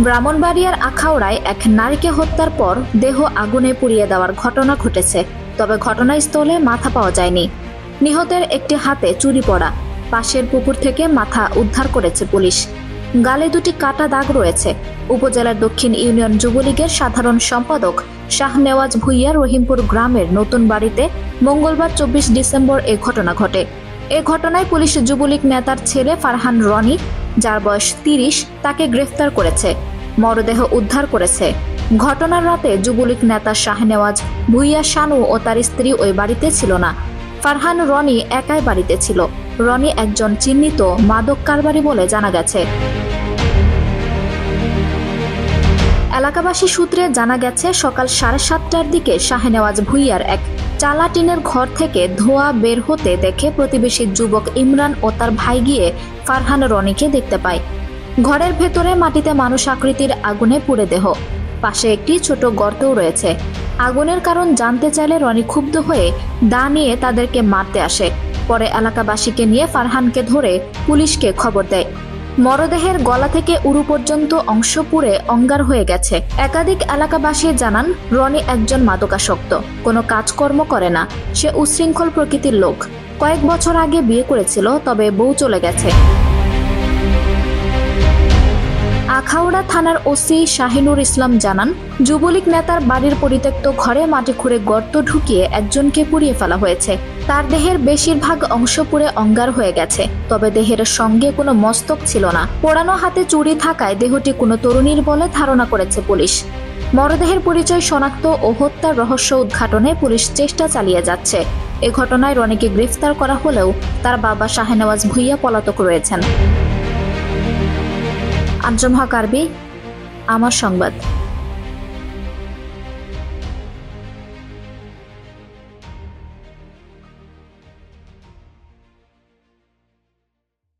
ব্রাহ্মণবাড়িয়ার আখাউড়ায় এক নারীকে হত্যার পর দেহ আগুনে পুড়িয়ে দেওয়ার ঘটনা ঘটেছে। তবে ঘটনাস্থলে মাথা পাওয়া যায়নি। নিহতের একটি হাতে চুরি পড়া, পাশের পুকুর থেকে মাথা উদ্ধার করেছে পুলিশ। গালে দুটি কাটা দাগ রয়েছে। উপজেলার দক্ষিণ ইউনিয়ন যুবলীগের সাধারণ সম্পাদক শাহনেওয়াজ ভূঁইয়া রহিমপুর গ্রামের নতুন বাড়িতে মঙ্গলবার 24 ডিসেম্বর এ ঘটনা ঘটে। এ ঘটনায় পুলিশ যুবলীগ নেতার ছেলে ফারহান রনি, যার বয়স 30, তাকে গ্রেফতার করেছে, মরদেহ উদ্ধার করেছে। ঘটনার রাতে যুবলীগ নেতা শাহনেওয়াজ ভূঁইয়া শানু ও তার স্ত্রী ওই বাড়িতে ছিল না। ফারহান রনি একাই বাড়িতে ছিল। রনি একজন চিহ্নিত মাদক কারবারি বলে জানা গেছে। এলাকাবাসী সূত্রে জানা গেছে, সকাল 7:30টার দিকে শাহনেওয়াজ ভূঁইয়ার এক চালা টিনের ঘর থেকে ধোঁয়া বের হতে দেখে প্রতিবেশী যুবক ইমরান ও তার ভাই গিয়ে ফারহান রনিকে দেখতে পায়। ঘরের ভেতরে মাটিতে মানুষ আকৃতির আগুনে পুড়ে দেহ, পাশে একটি ছোট গর্তও রয়েছে। আগুনের কারণ জানতে চাইলে রনি ক্ষুব্ধ হয়ে দা নিয়ে তাদেরকে মারতে আসে। পরে এলাকাবাসীকে নিয়ে ফারহানকে ধরে পুলিশকে খবর দেয়। মরদেহের গলা থেকে উরু পর্যন্ত অংশ পুড়ে অঙ্গার হয়ে গেছে। একাধিক এলাকাবাসী জানান, রনি একজন মাদকাসক্ত, কোনো কাজকর্ম করে না। সে উচ্ছৃঙ্খল প্রকৃতির লোক। কয়েক বছর আগে বিয়ে করেছিল, তবে বউ চলে গেছে। আখাউড়া থানার ওসি শাহিনুর ইসলাম জানান, যুবলীগ নেতার বাড়ির পরিত্যক্ত ঘরে মাটি খুঁড়ে গর্ত ঢুকিয়ে একজনকে পুড়িয়ে ফেলা হয়েছে। তার দেহের বেশিরভাগ অংশ পুড়ে অঙ্গার হয়ে গেছে, তবে দেহের সঙ্গে কোনো মস্তক ছিল না। পোড়ানো হাতে চুরি থাকায় দেহটি কোনো তরুণীর বলে ধারণা করেছে পুলিশ। মরদেহের পরিচয় শনাক্ত ও হত্যার রহস্য উদ্ঘাটনে পুলিশ চেষ্টা চালিয়ে যাচ্ছে। এ ঘটনায় রনিকে গ্রেফতার করা হলেও তার বাবা শাহনেওয়াজ ভূঁইয়া পলাতক রয়েছেন। আঞ্জুম হক আরবি, আমার সংবাদ।